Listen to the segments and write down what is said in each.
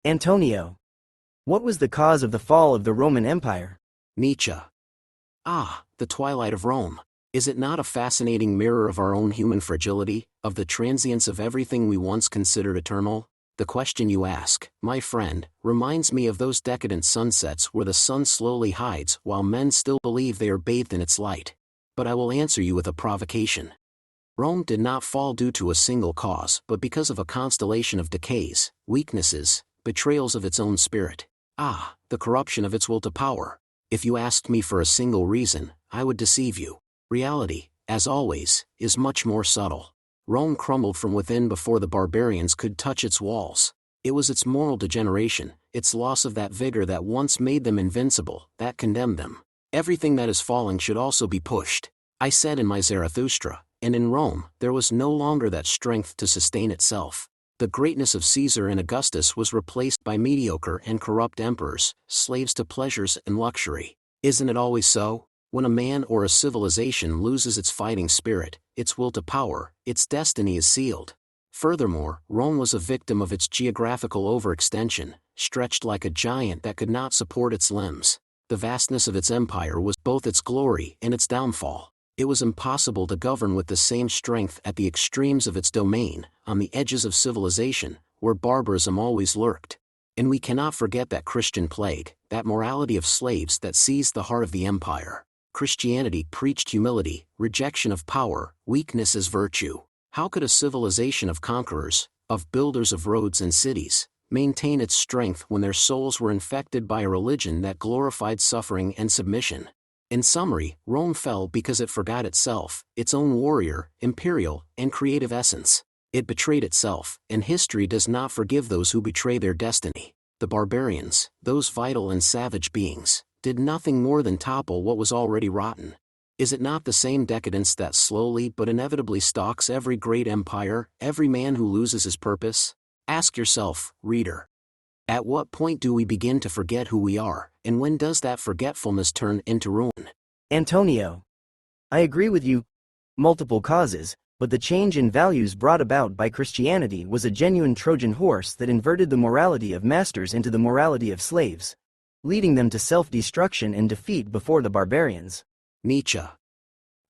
Antonio. What was the cause of the fall of the Roman Empire? Nietzsche. Ah, the twilight of Rome. Is it not a fascinating mirror of our own human fragility, of the transience of everything we once considered eternal? The question you ask, my friend, reminds me of those decadent sunsets where the sun slowly hides while men still believe they are bathed in its light. But I will answer you with a provocation. Rome did not fall due to a single cause but because of a constellation of decays, weaknesses, betrayals of its own spirit. Ah, the corruption of its will to power. If you asked me for a single reason, I would deceive you. Reality, as always, is much more subtle. Rome crumbled from within before the barbarians could touch its walls. It was its moral degeneration, its loss of that vigor that once made them invincible, that condemned them. Everything that is falling should also be pushed. I said in my Zarathustra, and in Rome, there was no longer that strength to sustain itself. The greatness of Caesar and Augustus was replaced by mediocre and corrupt emperors, slaves to pleasures and luxury. Isn't it always so? When a man or a civilization loses its fighting spirit, its will to power, its destiny is sealed. Furthermore, Rome was a victim of its geographical overextension, stretched like a giant that could not support its limbs. The vastness of its empire was both its glory and its downfall. It was impossible to govern with the same strength at the extremes of its domain, on the edges of civilization, where barbarism always lurked. And we cannot forget that Christian plague, that morality of slaves that seized the heart of the empire. Christianity preached humility, rejection of power, weakness as virtue. How could a civilization of conquerors, of builders of roads and cities, maintain its strength when their souls were infected by a religion that glorified suffering and submission? In summary, Rome fell because it forgot itself, its own warrior, imperial, and creative essence. It betrayed itself, and history does not forgive those who betray their destiny. The barbarians, those vital and savage beings, did nothing more than topple what was already rotten. Is it not the same decadence that slowly but inevitably stalks every great empire, every man who loses his purpose? Ask yourself, reader. At what point do we begin to forget who we are, and when does that forgetfulness turn into ruin? Antonio. I agree with you. Multiple causes, but the change in values brought about by Christianity was a genuine Trojan horse that inverted the morality of masters into the morality of slaves, leading them to self-destruction and defeat before the barbarians. Nietzsche.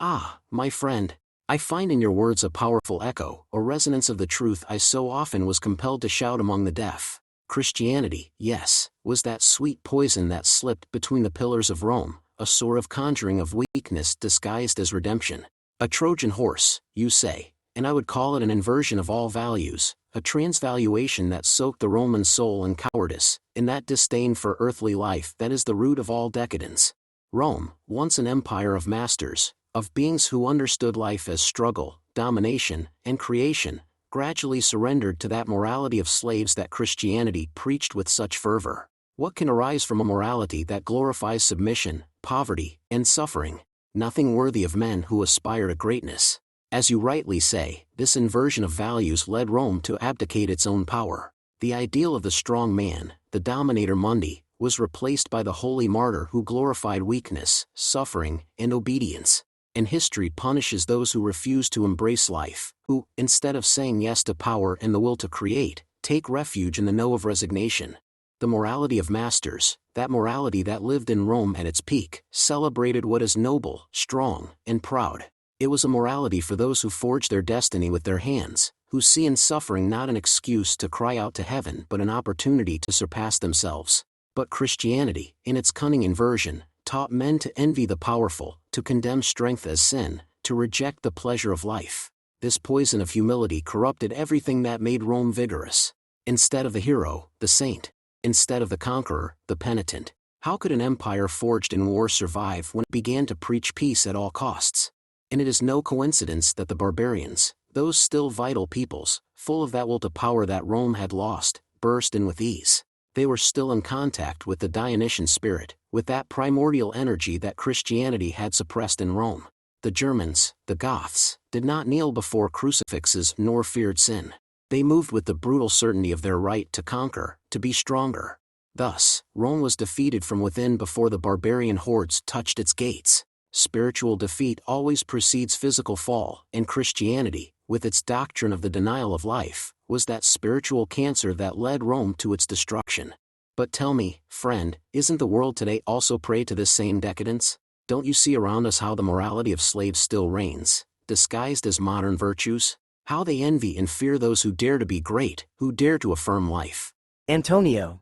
Ah, my friend, I find in your words a powerful echo, a resonance of the truth I so often was compelled to shout among the deaf. Christianity, yes, was that sweet poison that slipped between the pillars of Rome, a sort of conjuring of weakness disguised as redemption. A Trojan horse, you say, and I would call it an inversion of all values, a transvaluation that soaked the Roman soul in cowardice, in that disdain for earthly life that is the root of all decadence. Rome, once an empire of masters, of beings who understood life as struggle, domination, and creation, gradually surrendered to that morality of slaves that Christianity preached with such fervor. What can arise from a morality that glorifies submission, poverty, and suffering? Nothing worthy of men who aspire to greatness. As you rightly say, this inversion of values led Rome to abdicate its own power. The ideal of the strong man, the dominator mundi, was replaced by the holy martyr who glorified weakness, suffering, and obedience. And history punishes those who refuse to embrace life, who, instead of saying yes to power and the will to create, take refuge in the no of resignation. The morality of masters, that morality that lived in Rome at its peak, celebrated what is noble, strong, and proud. It was a morality for those who forge their destiny with their hands, who see in suffering not an excuse to cry out to heaven but an opportunity to surpass themselves. But Christianity, in its cunning inversion, taught men to envy the powerful, to condemn strength as sin, to reject the pleasure of life. This poison of humility corrupted everything that made Rome vigorous. Instead of the hero, the saint. Instead of the conqueror, the penitent. How could an empire forged in war survive when it began to preach peace at all costs? And it is no coincidence that the barbarians, those still vital peoples, full of that will to power that Rome had lost, burst in with ease. They were still in contact with the Dionysian spirit, with that primordial energy that Christianity had suppressed in Rome. The Germans, the Goths, did not kneel before crucifixes nor feared sin. They moved with the brutal certainty of their right to conquer, to be stronger. Thus, Rome was defeated from within before the barbarian hordes touched its gates. Spiritual defeat always precedes physical fall, and Christianity, with its doctrine of the denial of life, was that spiritual cancer that led Rome to its destruction. But tell me, friend, isn't the world today also prey to this same decadence? Don't you see around us how the morality of slaves still reigns, disguised as modern virtues? How they envy and fear those who dare to be great, who dare to affirm life. Antonio,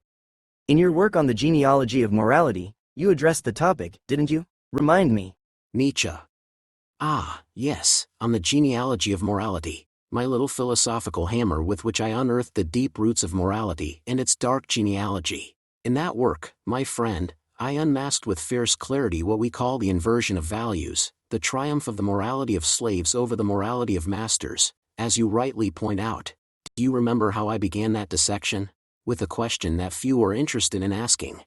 in your work on the genealogy of morality, you addressed the topic, didn't you? Remind me. Nietzsche. Ah, yes, on the genealogy of morality, my little philosophical hammer with which I unearthed the deep roots of morality and its dark genealogy. In that work, my friend, I unmasked with fierce clarity what we call the inversion of values, the triumph of the morality of slaves over the morality of masters, as you rightly point out. Do you remember how I began that dissection? With a question that few are interested in asking.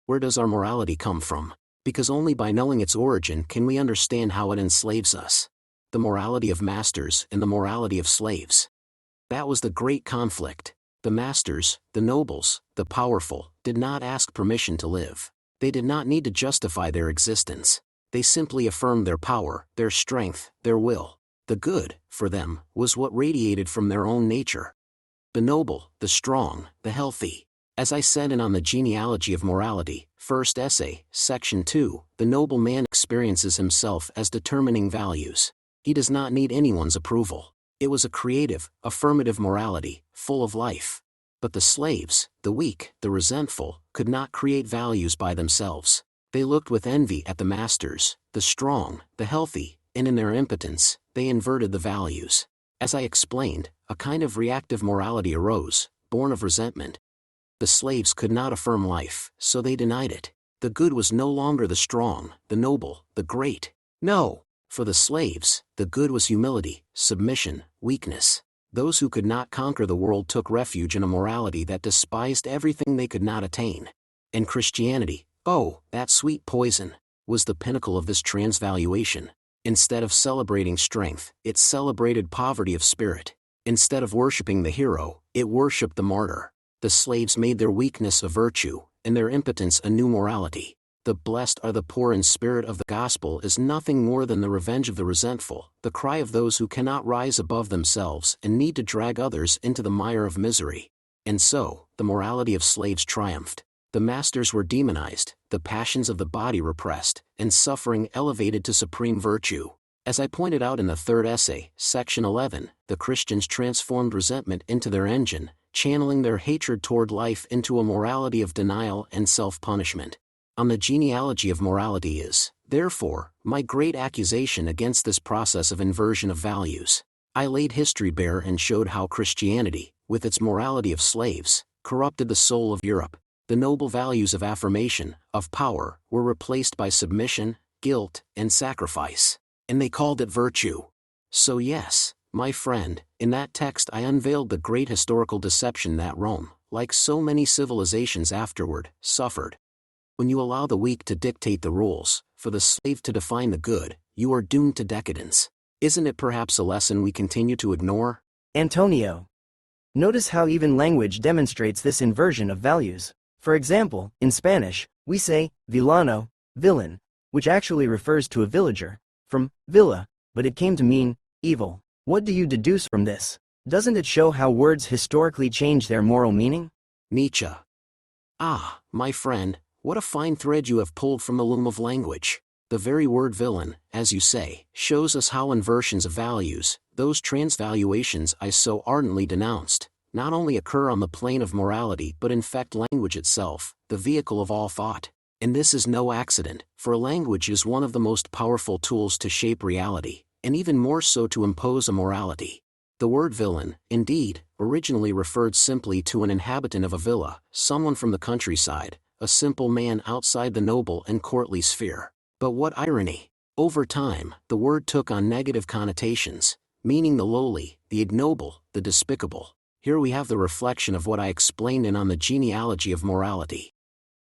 Where does our morality come from? Because only by knowing its origin can we understand how it enslaves us. The morality of masters and the morality of slaves. That was the great conflict. The masters, the nobles, the powerful, did not ask permission to live. They did not need to justify their existence. They simply affirmed their power, their strength, their will. The good, for them, was what radiated from their own nature. The noble, the strong, the healthy. As I said in On the Genealogy of Morality, first essay, section 2, the noble man experiences himself as determining values. He does not need anyone's approval. It was a creative, affirmative morality, full of life. But the slaves, the weak, the resentful, could not create values by themselves. They looked with envy at the masters, the strong, the healthy, and in their impotence, they inverted the values. As I explained, a kind of reactive morality arose, born of resentment. The slaves could not affirm life, so they denied it. The good was no longer the strong, the noble, the great. No, for the slaves, the good was humility, submission, weakness. Those who could not conquer the world took refuge in a morality that despised everything they could not attain. And Christianity, oh, that sweet poison, was the pinnacle of this transvaluation. Instead of celebrating strength, it celebrated poverty of spirit. Instead of worshipping the hero, it worshipped the martyr. The slaves made their weakness a virtue, and their impotence a new morality. The blessed are the poor in spirit of the gospel is nothing more than the revenge of the resentful, the cry of those who cannot rise above themselves and need to drag others into the mire of misery. And so, the morality of slaves triumphed. The masters were demonized, the passions of the body repressed, and suffering elevated to supreme virtue. As I pointed out in the third essay, section 11, the Christians transformed resentment into their engine, channeling their hatred toward life into a morality of denial and self-punishment. On the genealogy of morality is, therefore, my great accusation against this process of inversion of values. I laid history bare and showed how Christianity, with its morality of slaves, corrupted the soul of Europe. The noble values of affirmation, of power, were replaced by submission, guilt, and sacrifice. And they called it virtue. So yes, my friend, in that text I unveiled the great historical deception that Rome, like so many civilizations afterward, suffered. When you allow the weak to dictate the rules, for the slave to define the good, you are doomed to decadence. Isn't it perhaps a lesson we continue to ignore? Antonio, notice how even language demonstrates this inversion of values. For example, in Spanish, we say, villano, villain, which actually refers to a villager, from villa, but it came to mean evil. What do you deduce from this? Doesn't it show how words historically change their moral meaning? Nietzsche. Ah, my friend, what a fine thread you have pulled from the loom of language. The very word villain, as you say, shows us how inversions of values, those transvaluations I so ardently denounced, not only occur on the plane of morality but infect language itself, the vehicle of all thought. And this is no accident, for language is one of the most powerful tools to shape reality, and even more so to impose a morality. The word villain, indeed, originally referred simply to an inhabitant of a villa, someone from the countryside, a simple man outside the noble and courtly sphere. But what irony! Over time, the word took on negative connotations, meaning the lowly, the ignoble, the despicable. Here we have the reflection of what I explained in On the Genealogy of Morality.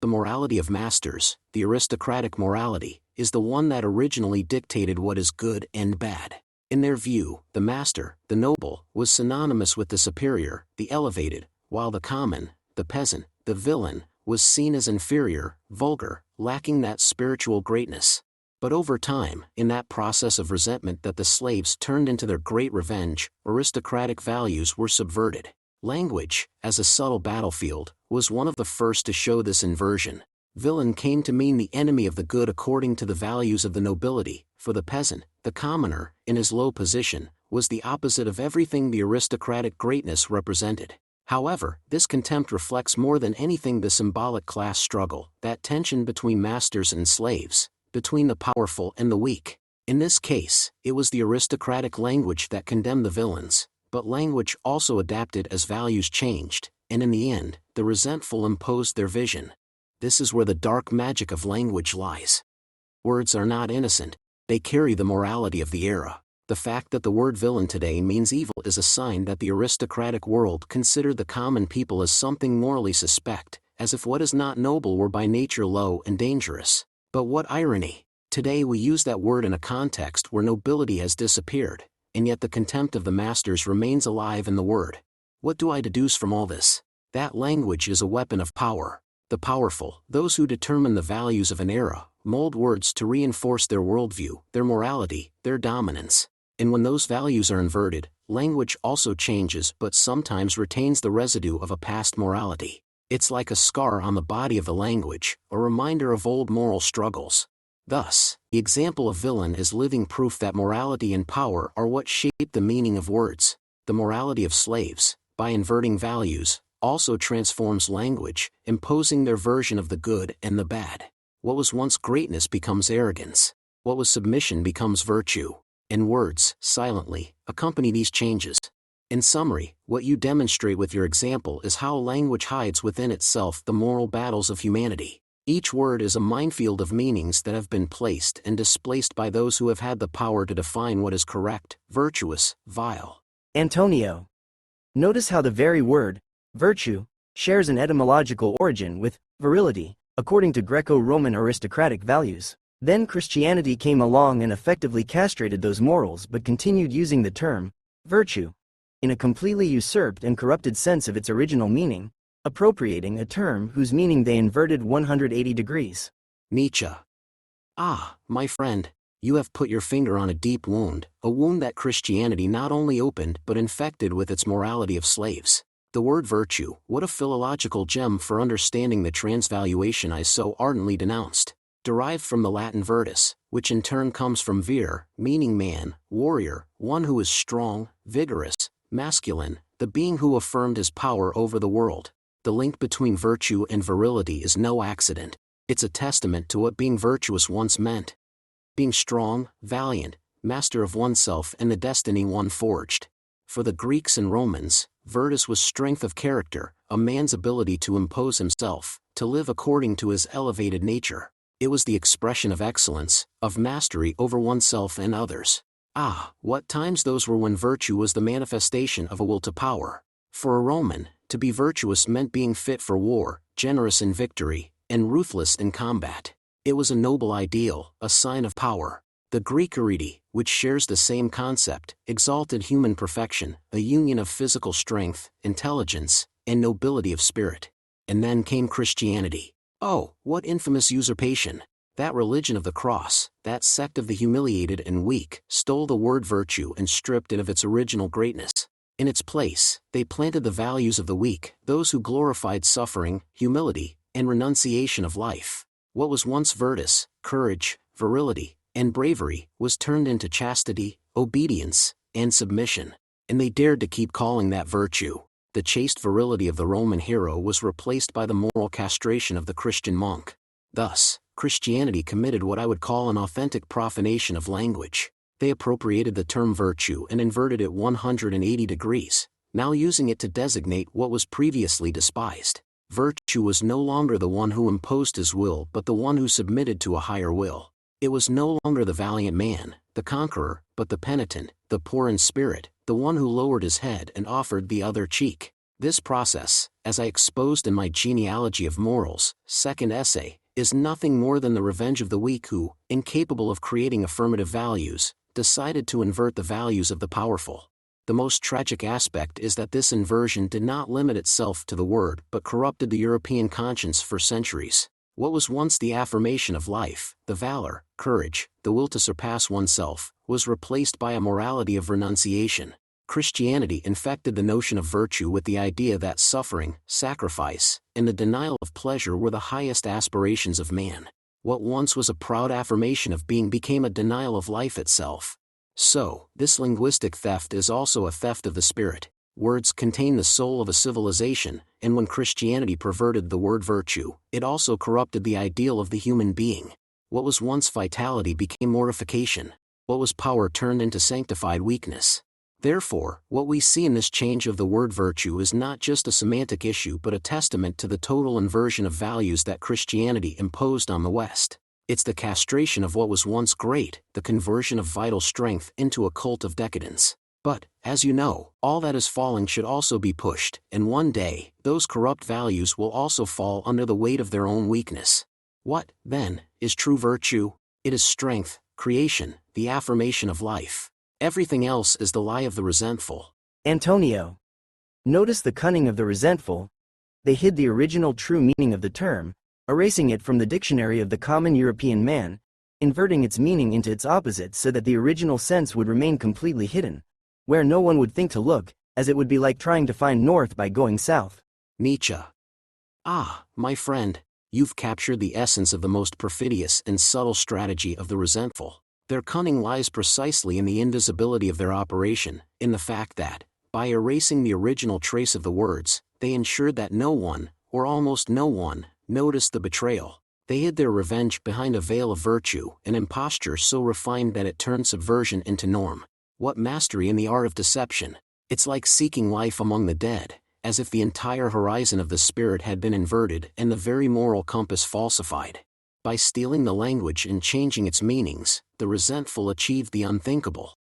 The morality of masters, the aristocratic morality, is the one that originally dictated what is good and bad. In their view, the master, the noble, was synonymous with the superior, the elevated, while the common, the peasant, the villain, was seen as inferior, vulgar, lacking that spiritual greatness. But over time, in that process of resentment that the slaves turned into their great revenge, aristocratic values were subverted. Language, as a subtle battlefield, was one of the first to show this inversion. Villain came to mean the enemy of the good according to the values of the nobility. For the peasant, the commoner, in his low position, was the opposite of everything the aristocratic greatness represented. However, this contempt reflects more than anything the symbolic class struggle, that tension between masters and slaves, between the powerful and the weak. In this case, it was the aristocratic language that condemned the villains, but language also adapted as values changed, and in the end, the resentful imposed their vision. This is where the dark magic of language lies. Words are not innocent, they carry the morality of the era. The fact that the word villain today means evil is a sign that the aristocratic world considered the common people as something morally suspect, as if what is not noble were by nature low and dangerous. But what irony! Today we use that word in a context where nobility has disappeared, and yet the contempt of the masters remains alive in the word. What do I deduce from all this? That language is a weapon of power. The powerful, those who determine the values of an era, mold words to reinforce their worldview, their morality, their dominance. And when those values are inverted, language also changes but sometimes retains the residue of a past morality. It's like a scar on the body of the language, a reminder of old moral struggles. Thus, the example of villain is living proof that morality and power are what shape the meaning of words. The morality of slaves, by inverting values, also transforms language, imposing their version of the good and the bad. What was once greatness becomes arrogance. What was submission becomes virtue. And words, silently, accompany these changes. In summary, what you demonstrate with your example is how language hides within itself the moral battles of humanity. Each word is a minefield of meanings that have been placed and displaced by those who have had the power to define what is correct, virtuous, vile. Antonio. Notice how the very word, virtue, shares an etymological origin with virility, according to Greco-Roman aristocratic values. Then Christianity came along and effectively castrated those morals but continued using the term, virtue, in a completely usurped and corrupted sense of its original meaning, appropriating a term whose meaning they inverted 180 degrees. Nietzsche. Ah, my friend, you have put your finger on a deep wound, a wound that Christianity not only opened but infected with its morality of slaves. The word virtue, what a philological gem for understanding the transvaluation I so ardently denounced. Derived from the Latin virtus, which in turn comes from vir, meaning man, warrior, one who is strong, vigorous, masculine, the being who affirmed his power over the world. The link between virtue and virility is no accident. It's a testament to what being virtuous once meant. Being strong, valiant, master of oneself and the destiny one forged. For the Greeks and Romans, virtus was strength of character, a man's ability to impose himself, to live according to his elevated nature. It was the expression of excellence, of mastery over oneself and others. Ah, what times those were when virtue was the manifestation of a will to power. For a Roman, to be virtuous meant being fit for war, generous in victory, and ruthless in combat. It was a noble ideal, a sign of power. The Greek arete, which shares the same concept, exalted human perfection, a union of physical strength, intelligence, and nobility of spirit. And then came Christianity. Oh, what infamous usurpation! That religion of the cross, that sect of the humiliated and weak, stole the word virtue and stripped it of its original greatness. In its place, they planted the values of the weak, those who glorified suffering, humility, and renunciation of life. What was once virtus, courage, virility, and bravery, was turned into chastity, obedience, and submission. And they dared to keep calling that virtue. The chaste virility of the Roman hero was replaced by the moral castration of the Christian monk. Thus, Christianity committed what I would call an authentic profanation of language. They appropriated the term virtue and inverted it 180 degrees, now using it to designate what was previously despised. Virtue was no longer the one who imposed his will but the one who submitted to a higher will. It was no longer the valiant man, the conqueror, but the penitent, the poor in spirit, the one who lowered his head and offered the other cheek. This process, as I exposed in my Genealogy of Morals, second essay, is nothing more than the revenge of the weak who, incapable of creating affirmative values, decided to invert the values of the powerful. The most tragic aspect is that this inversion did not limit itself to the word but corrupted the European conscience for centuries. What was once the affirmation of life, the valor, courage, the will to surpass oneself, was replaced by a morality of renunciation. Christianity infected the notion of virtue with the idea that suffering, sacrifice, and the denial of pleasure were the highest aspirations of man. What once was a proud affirmation of being became a denial of life itself. So, this linguistic theft is also a theft of the spirit. Words contain the soul of a civilization, and when Christianity perverted the word virtue, it also corrupted the ideal of the human being. What was once vitality became mortification. What was power turned into sanctified weakness. Therefore, what we see in this change of the word virtue is not just a semantic issue but a testament to the total inversion of values that Christianity imposed on the West. It's the castration of what was once great, the conversion of vital strength into a cult of decadence. But, as you know, all that is falling should also be pushed, and one day, those corrupt values will also fall under the weight of their own weakness. What, then, is true virtue? It is strength, creation, the affirmation of life. Everything else is the lie of the resentful. Antonio. Notice the cunning of the resentful. They hid the original true meaning of the term, erasing it from the dictionary of the common European man, inverting its meaning into its opposite so that the original sense would remain completely hidden, where no one would think to look, as it would be like trying to find north by going south. Nietzsche. Ah, my friend, you've captured the essence of the most perfidious and subtle strategy of the resentful. Their cunning lies precisely in the invisibility of their operation, in the fact that, by erasing the original trace of the words, they ensured that no one, or almost no one, noticed the betrayal. They hid their revenge behind a veil of virtue, an imposture so refined that it turned subversion into norm. What mastery in the art of deception! It's like seeking life among the dead, as if the entire horizon of the spirit had been inverted and the very moral compass falsified. By stealing the language and changing its meanings, the resentful achieved the unthinkable.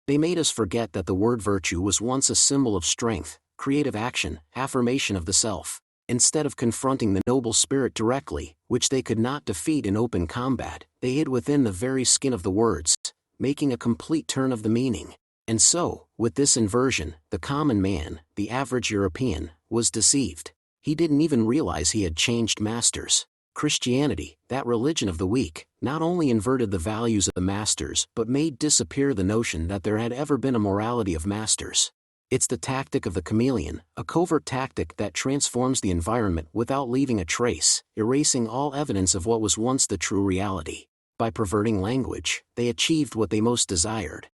They made us forget that the word virtue was once a symbol of strength, creative action, affirmation of the self. Instead of confronting the noble spirit directly, which they could not defeat in open combat, they hid within the very skin of the words, making a complete turn of the meaning. And so, with this inversion, the common man, the average European, was deceived. He didn't even realize he had changed masters. Christianity, that religion of the weak, not only inverted the values of the masters but made disappear the notion that there had ever been a morality of masters. It's the tactic of the chameleon, a covert tactic that transforms the environment without leaving a trace, erasing all evidence of what was once the true reality. By perverting language, they achieved what they most desired.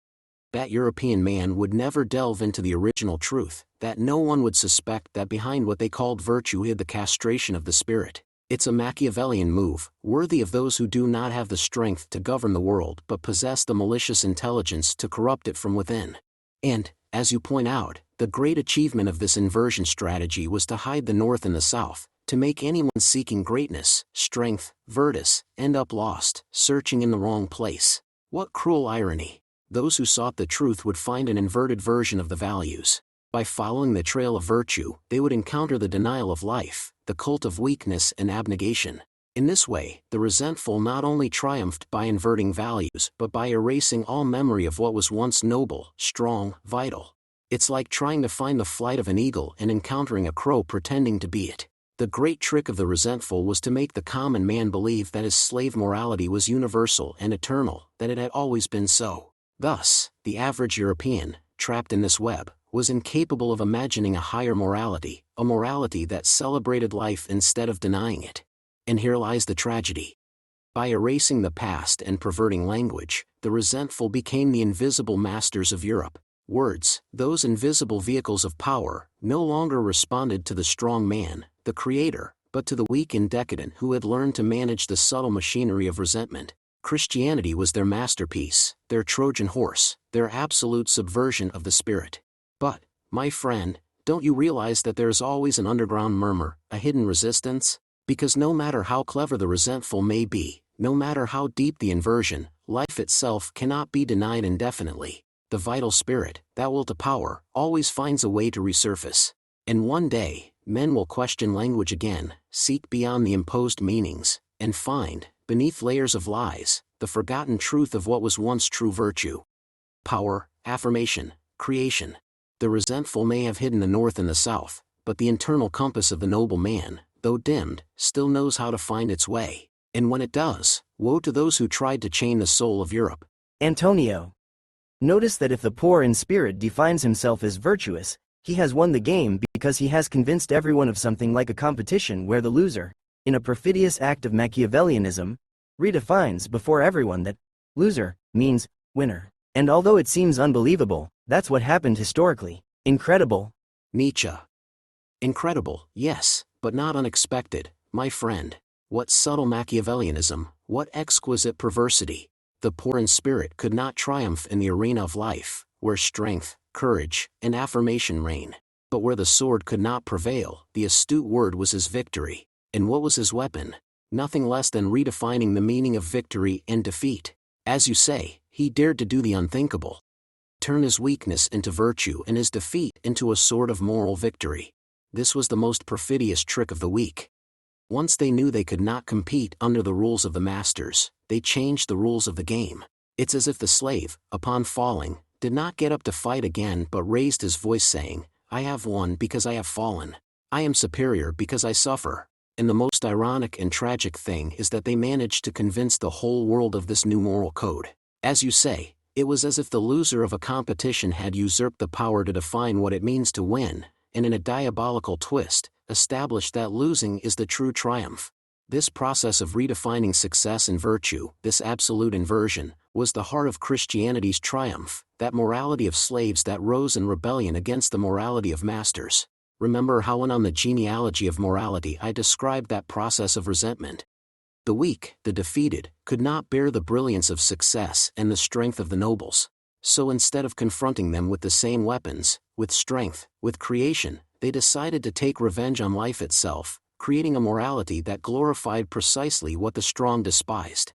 That European man would never delve into the original truth, that no one would suspect that behind what they called virtue hid the castration of the spirit. It's a Machiavellian move, worthy of those who do not have the strength to govern the world but possess the malicious intelligence to corrupt it from within. And, as you point out, the great achievement of this inversion strategy was to hide the North and the South, to make anyone seeking greatness, strength, virtus, end up lost, searching in the wrong place. What cruel irony! Those who sought the truth would find an inverted version of the values. By following the trail of virtue, they would encounter the denial of life, the cult of weakness and abnegation. In this way, the resentful not only triumphed by inverting values but by erasing all memory of what was once noble, strong, vital. It's like trying to find the flight of an eagle and encountering a crow pretending to be it. The great trick of the resentful was to make the common man believe that his slave morality was universal and eternal, that it had always been so. Thus, the average European, trapped in this web, was incapable of imagining a higher morality, a morality that celebrated life instead of denying it. And here lies the tragedy. By erasing the past and perverting language, the resentful became the invisible masters of Europe. Words, those invisible vehicles of power, no longer responded to the strong man, the creator, but to the weak and decadent who had learned to manage the subtle machinery of resentment. Christianity was their masterpiece, their Trojan horse, their absolute subversion of the spirit. But, my friend, don't you realize that there is always an underground murmur, a hidden resistance? Because no matter how clever the resentful may be, no matter how deep the inversion, life itself cannot be denied indefinitely. The vital spirit, that will to power, always finds a way to resurface. And one day, men will question language again, seek beyond the imposed meanings, and find, beneath layers of lies, the forgotten truth of what was once true virtue. Power, affirmation, creation. The resentful may have hidden the North and the South, but the internal compass of the noble man, though dimmed, still knows how to find its way. And when it does, woe to those who tried to chain the soul of Europe. Antonio. Notice that if the poor in spirit defines himself as virtuous, he has won the game because he has convinced everyone of something like a competition where the loser, in a perfidious act of Machiavellianism, redefines before everyone that loser means winner. And although it seems unbelievable, that's what happened historically. Incredible. Nietzsche. Incredible, yes, but not unexpected, my friend. What subtle Machiavellianism, what exquisite perversity. The poor in spirit could not triumph in the arena of life, where strength, courage, and affirmation reign. But where the sword could not prevail, the astute word was his victory. And what was his weapon? Nothing less than redefining the meaning of victory and defeat. As you say, he dared to do the unthinkable. Turn his weakness into virtue and his defeat into a sort of moral victory. This was the most perfidious trick of the week. Once they knew they could not compete under the rules of the masters, they changed the rules of the game. It's as if the slave, upon falling, did not get up to fight again but raised his voice saying, "I have won because I have fallen. I am superior because I suffer." And the most ironic and tragic thing is that they managed to convince the whole world of this new moral code. As you say, it was as if the loser of a competition had usurped the power to define what it means to win, and in a diabolical twist, established that losing is the true triumph. This process of redefining success and virtue, this absolute inversion, was the heart of Christianity's triumph, that morality of slaves that rose in rebellion against the morality of masters. Remember how on the genealogy of morality I described that process of resentment. The weak, the defeated, could not bear the brilliance of success and the strength of the nobles. So instead of confronting them with the same weapons, with strength, with creation, they decided to take revenge on life itself, creating a morality that glorified precisely what the strong despised.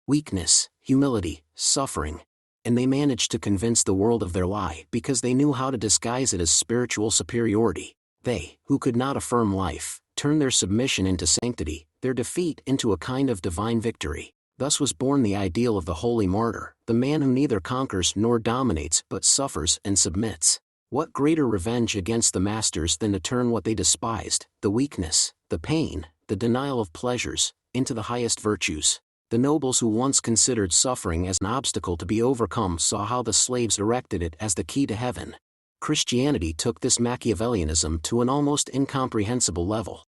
Weakness, humility, suffering. And they managed to convince the world of their lie because they knew how to disguise it as spiritual superiority. They, who could not affirm life, turned their submission into sanctity, their defeat into a kind of divine victory. Thus was born the ideal of the holy martyr, the man who neither conquers nor dominates but suffers and submits. What greater revenge against the masters than to turn what they despised, the weakness, the pain, the denial of pleasures, into the highest virtues? The nobles who once considered suffering as an obstacle to be overcome saw how the slaves erected it as the key to heaven. Christianity took this Machiavellianism to an almost incomprehensible level.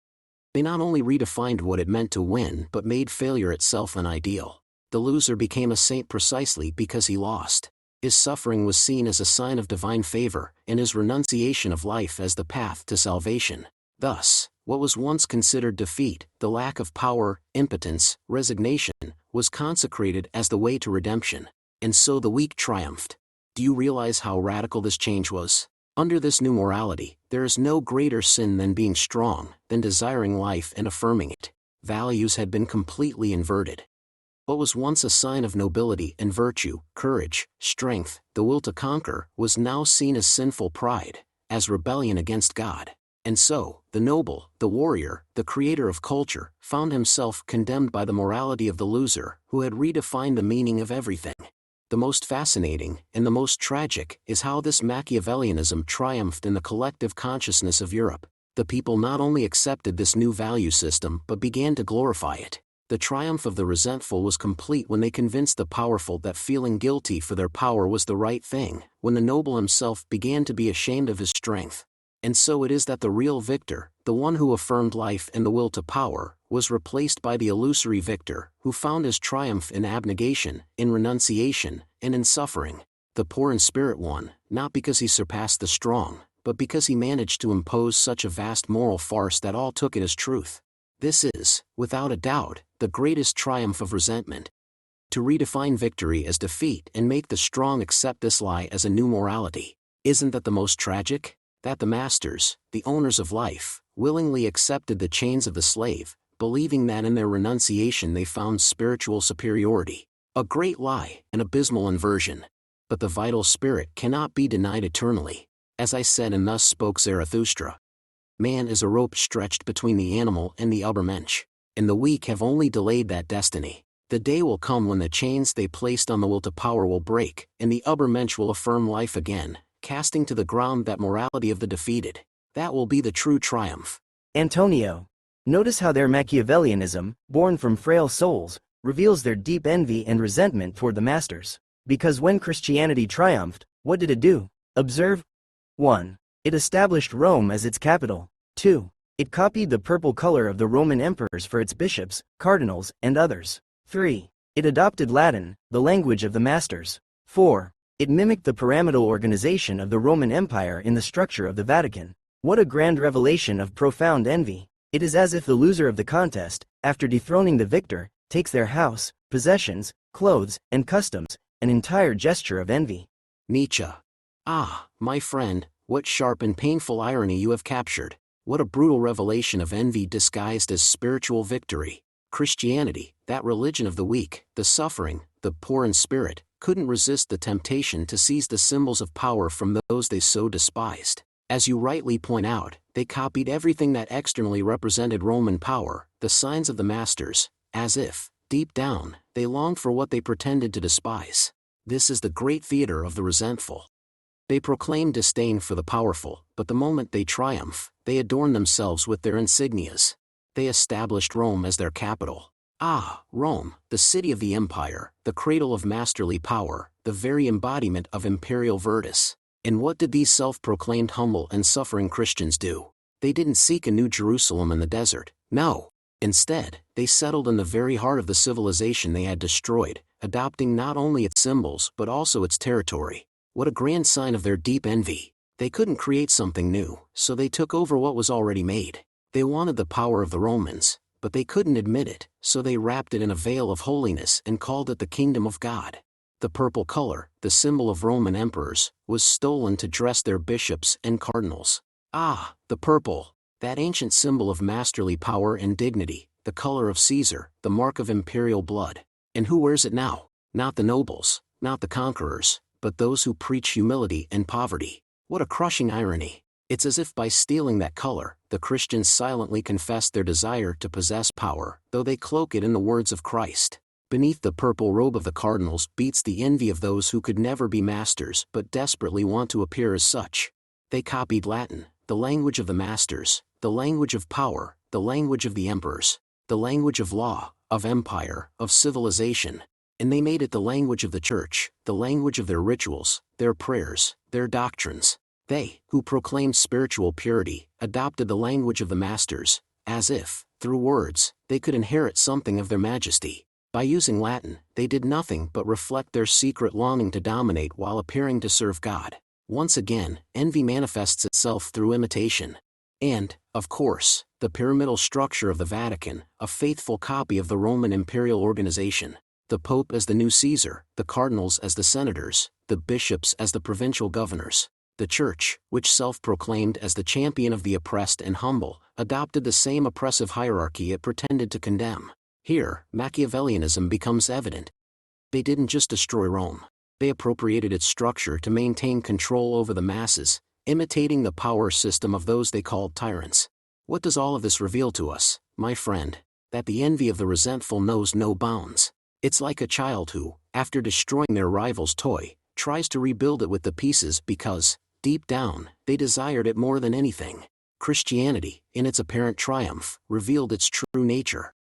They not only redefined what it meant to win but made failure itself an ideal. The loser became a saint precisely because he lost. His suffering was seen as a sign of divine favor, and his renunciation of life as the path to salvation. Thus, what was once considered defeat, the lack of power, impotence, resignation, was consecrated as the way to redemption. And so the weak triumphed. Do you realize how radical this change was? Under this new morality, there is no greater sin than being strong, than desiring life and affirming it. Values had been completely inverted. What was once a sign of nobility and virtue, courage, strength, the will to conquer, was now seen as sinful pride, as rebellion against God. And so, the noble, the warrior, the creator of culture, found himself condemned by the morality of the loser, who had redefined the meaning of everything. The most fascinating, and the most tragic, is how this Machiavellianism triumphed in the collective consciousness of Europe. The people not only accepted this new value system but began to glorify it. The triumph of the resentful was complete when they convinced the powerful that feeling guilty for their power was the right thing, when the noble himself began to be ashamed of his strength. And so it is that the real victor, the one who affirmed life and the will to power, was replaced by the illusory victor, who found his triumph in abnegation, in renunciation, and in suffering. The poor in spirit won, not because he surpassed the strong, but because he managed to impose such a vast moral farce that all took it as truth. This is, without a doubt, the greatest triumph of resentment. To redefine victory as defeat and make the strong accept this lie as a new morality. Isn't that the most tragic? That the masters, the owners of life, willingly accepted the chains of the slave, believing that in their renunciation they found spiritual superiority. A great lie, an abysmal inversion. But the vital spirit cannot be denied eternally. As I said, and thus spoke Zarathustra. Man is a rope stretched between the animal and the Übermensch, and the weak have only delayed that destiny. The day will come when the chains they placed on the will to power will break, and the Übermensch will affirm life again, casting to the ground that morality of the defeated. That will be the true triumph. Antonio. Notice how their Machiavellianism, born from frail souls, reveals their deep envy and resentment toward the masters. Because when Christianity triumphed, what did it do? Observe. 1. It established Rome as its capital. 2. It copied the purple color of the Roman emperors for its bishops, cardinals, and others. 3. It adopted Latin, the language of the masters. 4. It mimicked the pyramidal organization of the Roman Empire in the structure of the Vatican. What a grand revelation of profound envy. It is as if the loser of the contest, after dethroning the victor, takes their house, possessions, clothes, and customs, an entire gesture of envy. Nietzsche. Ah, my friend, what sharp and painful irony you have captured. What a brutal revelation of envy disguised as spiritual victory. Christianity, that religion of the weak, the suffering, the poor in spirit, couldn't resist the temptation to seize the symbols of power from those they so despised. As you rightly point out, they copied everything that externally represented Roman power, the signs of the masters, as if, deep down, they longed for what they pretended to despise. This is the great theater of the resentful. They proclaim disdain for the powerful, but the moment they triumph, they adorn themselves with their insignias. They established Rome as their capital. Ah, Rome, the city of the empire, the cradle of masterly power, the very embodiment of imperial virtus. And what did these self-proclaimed humble and suffering Christians do? They didn't seek a new Jerusalem in the desert, no. Instead, they settled in the very heart of the civilization they had destroyed, adopting not only its symbols but also its territory. What a grand sign of their deep envy. They couldn't create something new, so they took over what was already made. They wanted the power of the Romans, but they couldn't admit it, so they wrapped it in a veil of holiness and called it the kingdom of God. The purple color, the symbol of Roman emperors, was stolen to dress their bishops and cardinals. Ah, the purple, that ancient symbol of masterly power and dignity, the color of Caesar, the mark of imperial blood. And who wears it now? Not the nobles, not the conquerors, but those who preach humility and poverty. What a crushing irony. It's as if by stealing that color, the Christians silently confessed their desire to possess power, though they cloak it in the words of Christ. Beneath the purple robe of the cardinals beats the envy of those who could never be masters but desperately want to appear as such. They copied Latin, the language of the masters, the language of power, the language of the emperors, the language of law, of empire, of civilization. And they made it the language of the church, the language of their rituals, their prayers, their doctrines. They, who proclaimed spiritual purity, adopted the language of the masters, as if, through words, they could inherit something of their majesty. By using Latin, they did nothing but reflect their secret longing to dominate while appearing to serve God. Once again, envy manifests itself through imitation. And, of course, the pyramidal structure of the Vatican, a faithful copy of the Roman imperial organization. The Pope as the new Caesar, the cardinals as the senators, the bishops as the provincial governors. The Church, which self-proclaimed as the champion of the oppressed and humble, adopted the same oppressive hierarchy it pretended to condemn. Here, Machiavellianism becomes evident. They didn't just destroy Rome. They appropriated its structure to maintain control over the masses, imitating the power system of those they called tyrants. What does all of this reveal to us, my friend? That the envy of the resentful knows no bounds. It's like a child who, after destroying their rival's toy, tries to rebuild it with the pieces because, deep down, they desired it more than anything. Christianity, in its apparent triumph, revealed its true nature.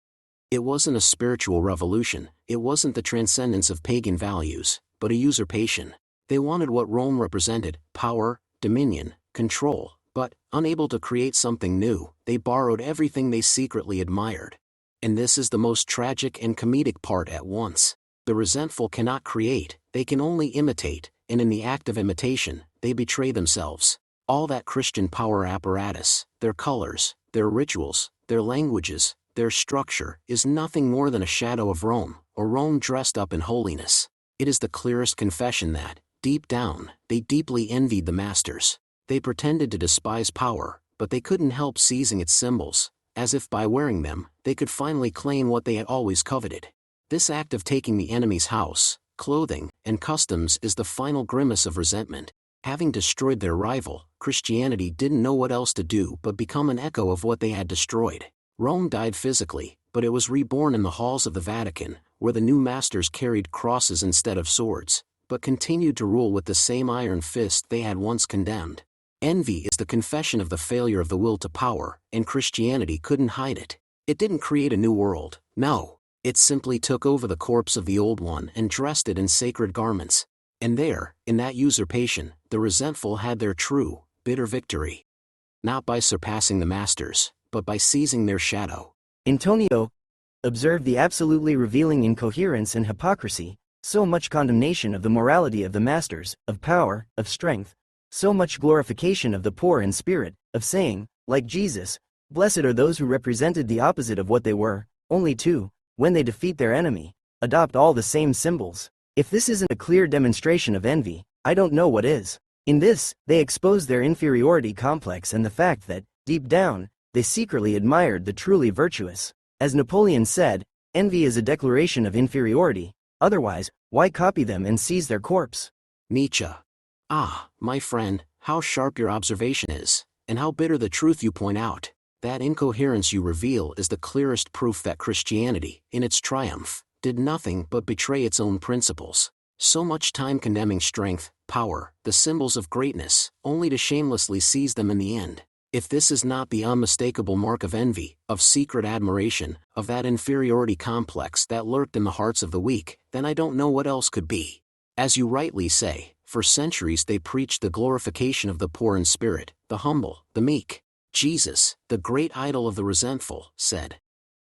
It wasn't a spiritual revolution, it wasn't the transcendence of pagan values, but a usurpation. They wanted what Rome represented, power, dominion, control, but, unable to create something new, they borrowed everything they secretly admired. And this is the most tragic and comedic part at once. The resentful cannot create, they can only imitate, and in the act of imitation, they betray themselves. All that Christian power apparatus, their colors, their rituals, their languages, their structure, is nothing more than a shadow of Rome, or Rome dressed up in holiness. It is the clearest confession that, deep down, they deeply envied the masters. They pretended to despise power, but they couldn't help seizing its symbols, as if by wearing them, they could finally claim what they had always coveted. This act of taking the enemy's house, clothing, and customs is the final grimace of resentment. Having destroyed their rival, Christianity didn't know what else to do but become an echo of what they had destroyed. Rome died physically, but it was reborn in the halls of the Vatican, where the new masters carried crosses instead of swords, but continued to rule with the same iron fist they had once condemned. Envy is the confession of the failure of the will to power, and Christianity couldn't hide it. It didn't create a new world, no. It simply took over the corpse of the old one and dressed it in sacred garments. And there, in that usurpation, the resentful had their true, bitter victory. Not by surpassing the masters, but by seizing their shadow. Antonio observed the absolutely revealing incoherence and hypocrisy, so much condemnation of the morality of the masters, of power, of strength, so much glorification of the poor in spirit, of saying, like Jesus, blessed are those who represented the opposite of what they were, only to, when they defeat their enemy, adopt all the same symbols. If this isn't a clear demonstration of envy, I don't know what is. In this, they expose their inferiority complex and the fact that, deep down, they secretly admired the truly virtuous. As Napoleon said, envy is a declaration of inferiority, otherwise, why copy them and seize their corpse? Nietzsche. Ah, my friend, how sharp your observation is, and how bitter the truth you point out. That incoherence you reveal is the clearest proof that Christianity, in its triumph, did nothing but betray its own principles. So much time condemning strength, power, the symbols of greatness, only to shamelessly seize them in the end. If this is not the unmistakable mark of envy, of secret admiration, of that inferiority complex that lurked in the hearts of the weak, then I don't know what else could be. As you rightly say, for centuries they preached the glorification of the poor in spirit, the humble, the meek. Jesus, the great idol of the resentful, said,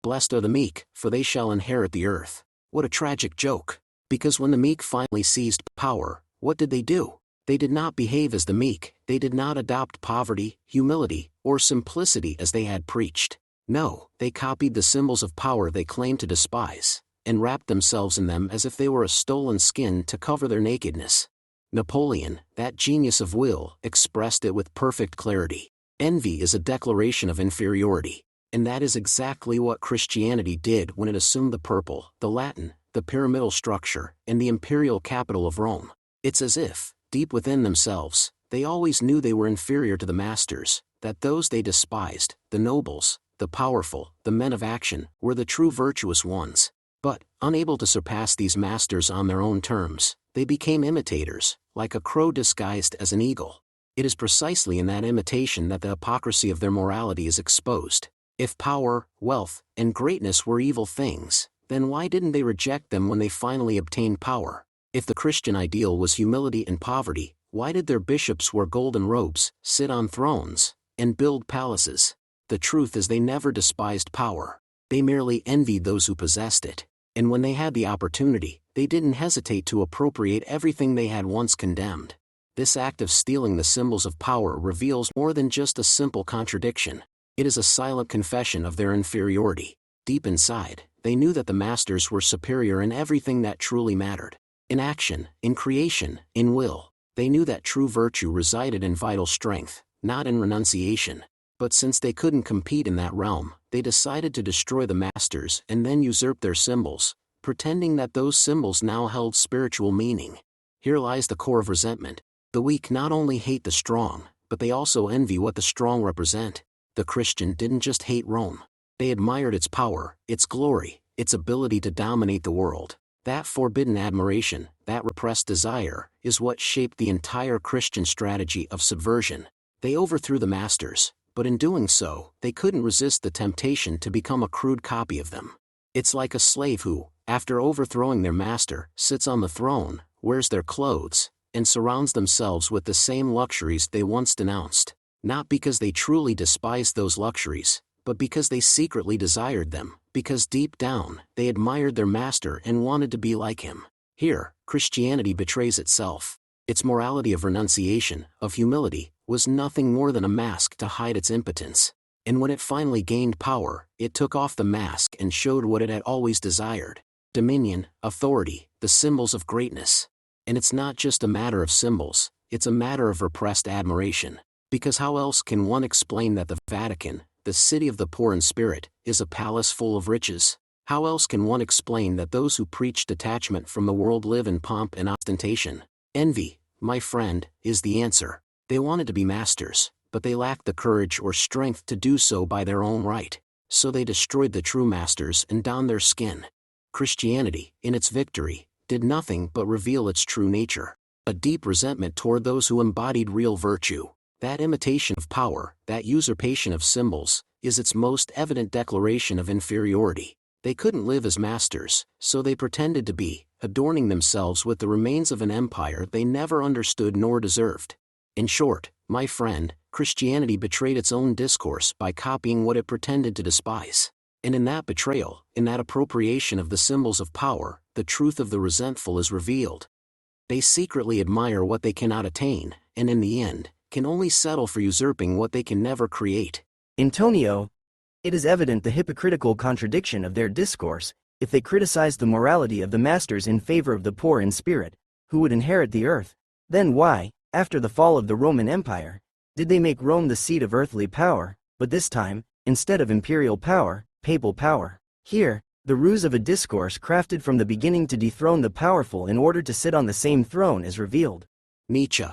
"Blessed are the meek, for they shall inherit the earth." What a tragic joke. Because when the meek finally seized power, what did they do? They did not behave as the meek, they did not adopt poverty, humility, or simplicity as they had preached. No, they copied the symbols of power they claimed to despise, and wrapped themselves in them as if they were a stolen skin to cover their nakedness. Napoleon, that genius of will, expressed it with perfect clarity. Envy is a declaration of inferiority, and that is exactly what Christianity did when it assumed the purple, the Latin, the pyramidal structure, and the imperial capital of Rome. It's as if, deep within themselves, they always knew they were inferior to the masters, that those they despised, the nobles, the powerful, the men of action, were the true virtuous ones. But, unable to surpass these masters on their own terms, they became imitators, like a crow disguised as an eagle. It is precisely in that imitation that the hypocrisy of their morality is exposed. If power, wealth, and greatness were evil things, then why didn't they reject them when they finally obtained power? If the Christian ideal was humility and poverty, why did their bishops wear golden robes, sit on thrones, and build palaces? The truth is they never despised power. They merely envied those who possessed it. And when they had the opportunity, they didn't hesitate to appropriate everything they had once condemned. This act of stealing the symbols of power reveals more than just a simple contradiction. It is a silent confession of their inferiority. Deep inside, they knew that the masters were superior in everything that truly mattered. In action, in creation, in will. They knew that true virtue resided in vital strength, not in renunciation. But since they couldn't compete in that realm, they decided to destroy the masters and then usurp their symbols, pretending that those symbols now held spiritual meaning. Here lies the core of resentment. The weak not only hate the strong, but they also envy what the strong represent. The Christian didn't just hate Rome. They admired its power, its glory, its ability to dominate the world. That forbidden admiration, that repressed desire, is what shaped the entire Christian strategy of subversion. They overthrew the masters, but in doing so, they couldn't resist the temptation to become a crude copy of them. It's like a slave who, after overthrowing their master, sits on the throne, wears their clothes, and surrounds themselves with the same luxuries they once denounced. Not because they truly despised those luxuries, but because they secretly desired them, because deep down, they admired their master and wanted to be like him. Here, Christianity betrays itself. Its morality of renunciation, of humility, was nothing more than a mask to hide its impotence. And when it finally gained power, it took off the mask and showed what it had always desired: dominion, authority, the symbols of greatness. And it's not just a matter of symbols, it's a matter of repressed admiration. Because how else can one explain that the Vatican, the city of the poor in spirit, is a palace full of riches? How else can one explain that those who preach detachment from the world live in pomp and ostentation? Envy, my friend, is the answer. They wanted to be masters, but they lacked the courage or strength to do so by their own right. So they destroyed the true masters and donned their skin. Christianity, in its victory, did nothing but reveal its true nature: a deep resentment toward those who embodied real virtue. That imitation of power, that usurpation of symbols, is its most evident declaration of inferiority. They couldn't live as masters, so they pretended to be, adorning themselves with the remains of an empire they never understood nor deserved. In short, my friend, Christianity betrayed its own discourse by copying what it pretended to despise. And in that betrayal, in that appropriation of the symbols of power, the truth of the resentful is revealed. They secretly admire what they cannot attain, and in the end, can only settle for usurping what they can never create. Antonio, it is evident the hypocritical contradiction of their discourse. If they criticize the morality of the masters in favor of the poor in spirit, who would inherit the earth, then why, after the fall of the Roman Empire, did they make Rome the seat of earthly power, but this time, instead of imperial power, papal power? Here, the ruse of a discourse crafted from the beginning to dethrone the powerful in order to sit on the same throne is revealed. Nietzsche.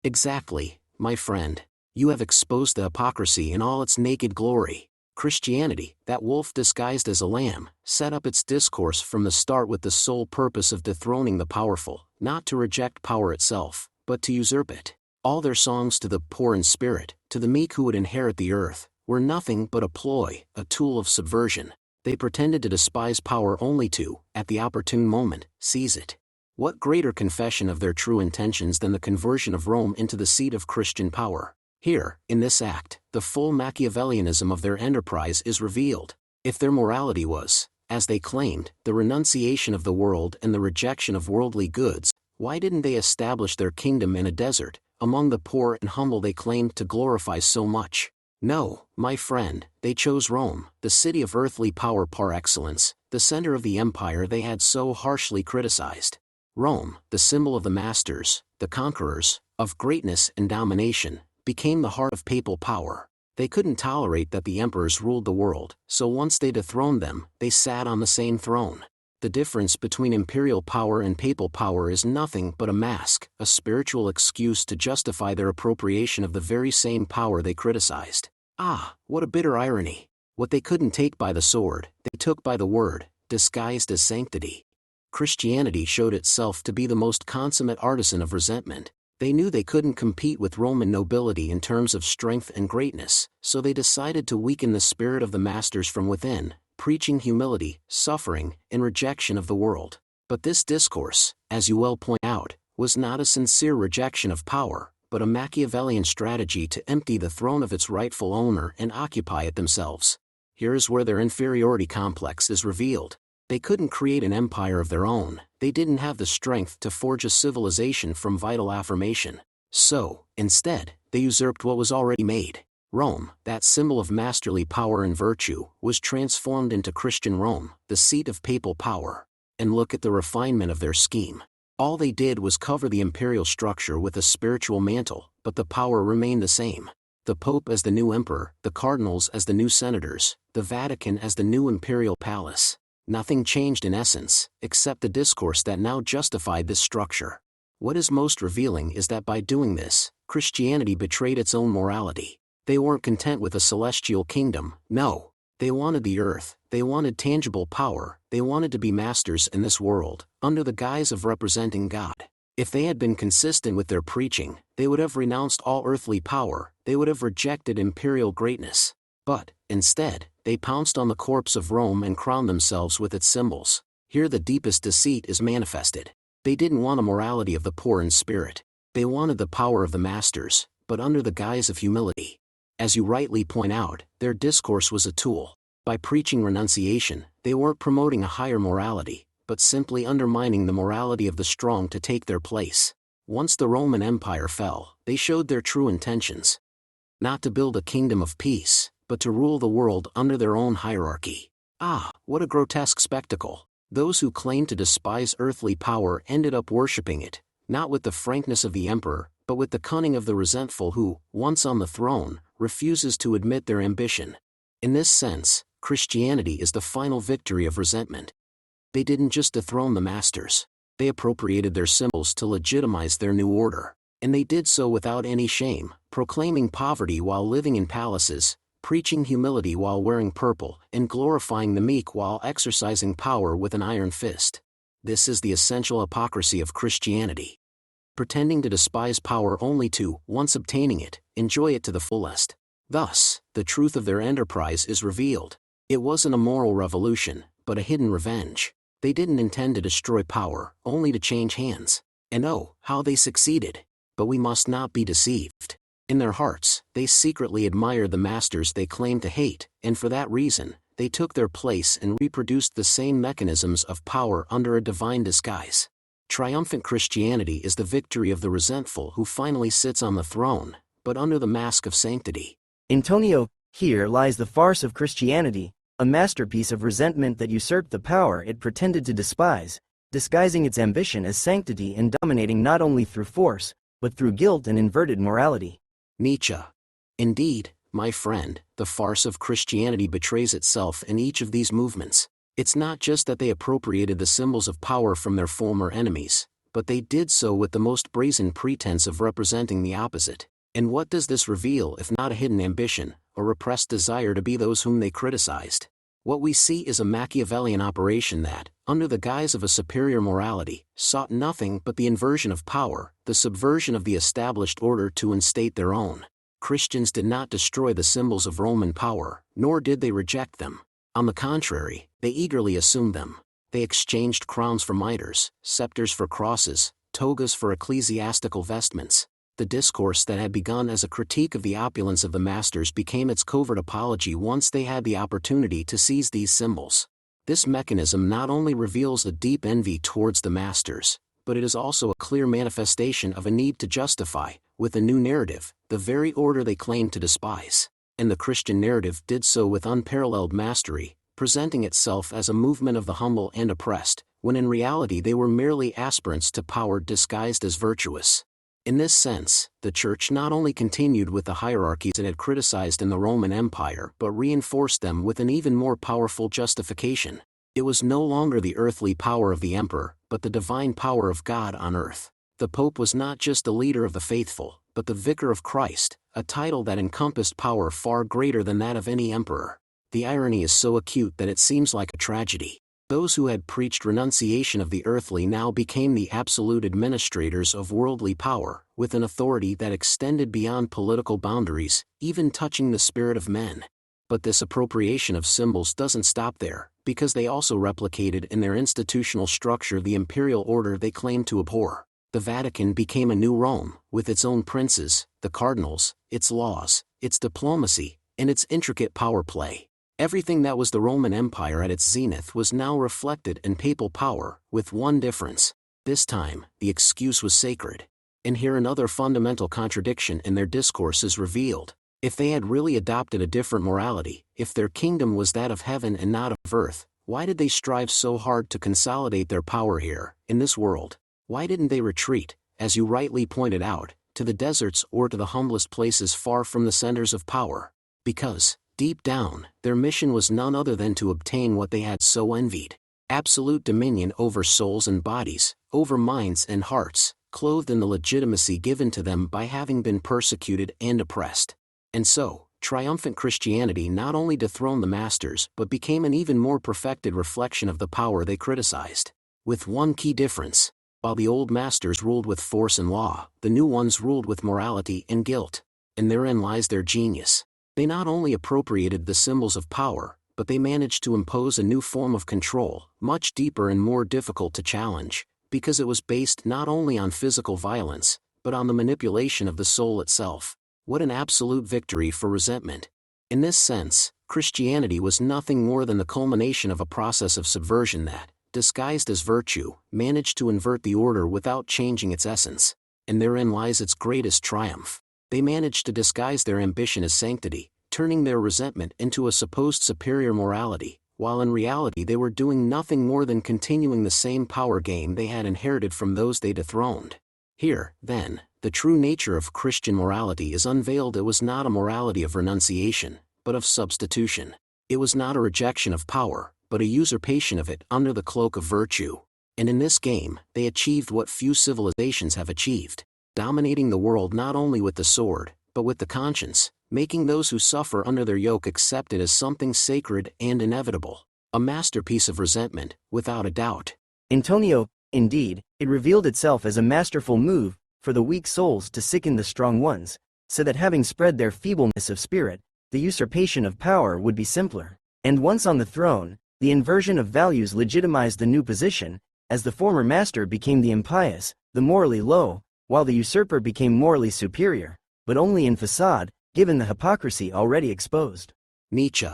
Exactly, my friend. You have exposed the hypocrisy in all its naked glory. Christianity, that wolf disguised as a lamb, set up its discourse from the start with the sole purpose of dethroning the powerful, not to reject power itself, but to usurp it. All their songs to the poor in spirit, to the meek who would inherit the earth, were nothing but a ploy, a tool of subversion. They pretended to despise power only to, at the opportune moment, seize it. What greater confession of their true intentions than the conversion of Rome into the seat of Christian power? Here, in this act, the full Machiavellianism of their enterprise is revealed. If their morality was, as they claimed, the renunciation of the world and the rejection of worldly goods, why didn't they establish their kingdom in a desert, among the poor and humble they claimed to glorify so much? No, my friend, they chose Rome, the city of earthly power par excellence, the center of the empire they had so harshly criticized. Rome, the symbol of the masters, the conquerors, of greatness and domination, became the heart of papal power. They couldn't tolerate that the emperors ruled the world, so once they dethroned them, they sat on the same throne. The difference between imperial power and papal power is nothing but a mask, a spiritual excuse to justify their appropriation of the very same power they criticized. Ah, what a bitter irony! What they couldn't take by the sword, they took by the word, disguised as sanctity. Christianity showed itself to be the most consummate artisan of resentment. They knew they couldn't compete with Roman nobility in terms of strength and greatness, so they decided to weaken the spirit of the masters from within, preaching humility, suffering, and rejection of the world. But this discourse, as you well point out, was not a sincere rejection of power, but a Machiavellian strategy to empty the throne of its rightful owner and occupy it themselves. Here is where their inferiority complex is revealed. They couldn't create an empire of their own, they didn't have the strength to forge a civilization from vital affirmation. So, instead, they usurped what was already made. Rome, that symbol of masterly power and virtue, was transformed into Christian Rome, the seat of papal power. And look at the refinement of their scheme. All they did was cover the imperial structure with a spiritual mantle, but the power remained the same. The Pope as the new emperor, the cardinals as the new senators, the Vatican as the new imperial palace. Nothing changed in essence, except the discourse that now justified this structure. What is most revealing is that by doing this, Christianity betrayed its own morality. They weren't content with a celestial kingdom, no. They wanted the earth, they wanted tangible power, they wanted to be masters in this world, under the guise of representing God. If they had been consistent with their preaching, they would have renounced all earthly power, they would have rejected imperial greatness. But, instead, they pounced on the corpse of Rome and crowned themselves with its symbols. Here the deepest deceit is manifested. They didn't want a morality of the poor in spirit. They wanted the power of the masters, but under the guise of humility. As you rightly point out, their discourse was a tool. By preaching renunciation, they weren't promoting a higher morality, but simply undermining the morality of the strong to take their place. Once the Roman Empire fell, they showed their true intentions. Not to build a kingdom of peace, but to rule the world under their own hierarchy. Ah, what a grotesque spectacle! Those who claimed to despise earthly power ended up worshipping it, not with the frankness of the emperor, but with the cunning of the resentful who, once on the throne, refuses to admit their ambition. In this sense, Christianity is the final victory of resentment. They didn't just dethrone the masters. They appropriated their symbols to legitimize their new order. And they did so without any shame, proclaiming poverty while living in palaces, preaching humility while wearing purple, and glorifying the meek while exercising power with an iron fist. This is the essential hypocrisy of Christianity. Pretending to despise power only to, once obtaining it, enjoy it to the fullest. Thus, the truth of their enterprise is revealed. It wasn't a moral revolution, but a hidden revenge. They didn't intend to destroy power, only to change hands. And oh, how they succeeded! But we must not be deceived. In their hearts, they secretly admired the masters they claimed to hate, and for that reason, they took their place and reproduced the same mechanisms of power under a divine disguise. Triumphant Christianity is the victory of the resentful who finally sits on the throne, but under the mask of sanctity. Antonio, here lies the farce of Christianity, a masterpiece of resentment that usurped the power it pretended to despise, disguising its ambition as sanctity and dominating not only through force, but through guilt and inverted morality. Nietzsche. Indeed, my friend, the farce of Christianity betrays itself in each of these movements. It's not just that they appropriated the symbols of power from their former enemies, but they did so with the most brazen pretense of representing the opposite. And what does this reveal if not a hidden ambition, a repressed desire to be those whom they criticized? What we see is a Machiavellian operation that, under the guise of a superior morality, sought nothing but the inversion of power, the subversion of the established order to instate their own. Christians did not destroy the symbols of Roman power, nor did they reject them. On the contrary, they eagerly assumed them. They exchanged crowns for mitres, scepters for crosses, togas for ecclesiastical vestments. The discourse that had begun as a critique of the opulence of the masters became its covert apology once they had the opportunity to seize these symbols. This mechanism not only reveals a deep envy towards the masters, but it is also a clear manifestation of a need to justify, with a new narrative, the very order they claimed to despise. And the Christian narrative did so with unparalleled mastery, presenting itself as a movement of the humble and oppressed, when in reality they were merely aspirants to power disguised as virtuous. In this sense, the Church not only continued with the hierarchies it had criticized in the Roman Empire but reinforced them with an even more powerful justification. It was no longer the earthly power of the emperor, but the divine power of God on earth. The Pope was not just the leader of the faithful, but the vicar of Christ, a title that encompassed power far greater than that of any emperor. The irony is so acute that it seems like a tragedy. Those who had preached renunciation of the earthly now became the absolute administrators of worldly power, with an authority that extended beyond political boundaries, even touching the spirit of men. But this appropriation of symbols doesn't stop there, because they also replicated in their institutional structure the imperial order they claimed to abhor. The Vatican became a new Rome, with its own princes, the cardinals, its laws, its diplomacy, and its intricate power play. Everything that was the Roman Empire at its zenith was now reflected in papal power, with one difference. This time, the excuse was sacred. And here another fundamental contradiction in their discourse is revealed. If they had really adopted a different morality, if their kingdom was that of heaven and not of earth, why did they strive so hard to consolidate their power here, in this world? Why didn't they retreat, as you rightly pointed out, to the deserts or to the humblest places far from the centers of power? Because, deep down, their mission was none other than to obtain what they had so envied: absolute dominion over souls and bodies, over minds and hearts, clothed in the legitimacy given to them by having been persecuted and oppressed. And so, triumphant Christianity not only dethroned the masters but became an even more perfected reflection of the power they criticized. With one key difference: while the old masters ruled with force and law, the new ones ruled with morality and guilt. And therein lies their genius. They not only appropriated the symbols of power, but they managed to impose a new form of control, much deeper and more difficult to challenge, because it was based not only on physical violence, but on the manipulation of the soul itself. What an absolute victory for resentment! In this sense, Christianity was nothing more than the culmination of a process of subversion that, disguised as virtue, managed to invert the order without changing its essence. And therein lies its greatest triumph. They managed to disguise their ambition as sanctity, turning their resentment into a supposed superior morality, while in reality they were doing nothing more than continuing the same power game they had inherited from those they dethroned. Here, then, the true nature of Christian morality is unveiled. It was not a morality of renunciation, but of substitution. It was not a rejection of power, but a usurpation of it under the cloak of virtue. And in this game, they achieved what few civilizations have achieved: dominating the world not only with the sword, but with the conscience, making those who suffer under their yoke accept it as something sacred and inevitable. A masterpiece of resentment, without a doubt. Antonio, indeed, it revealed itself as a masterful move for the weak souls to sicken the strong ones, so that having spread their feebleness of spirit, the usurpation of power would be simpler. And once on the throne, the inversion of values legitimized the new position, as the former master became the impious, the morally low, while the usurper became morally superior, but only in facade, given the hypocrisy already exposed. Nietzsche.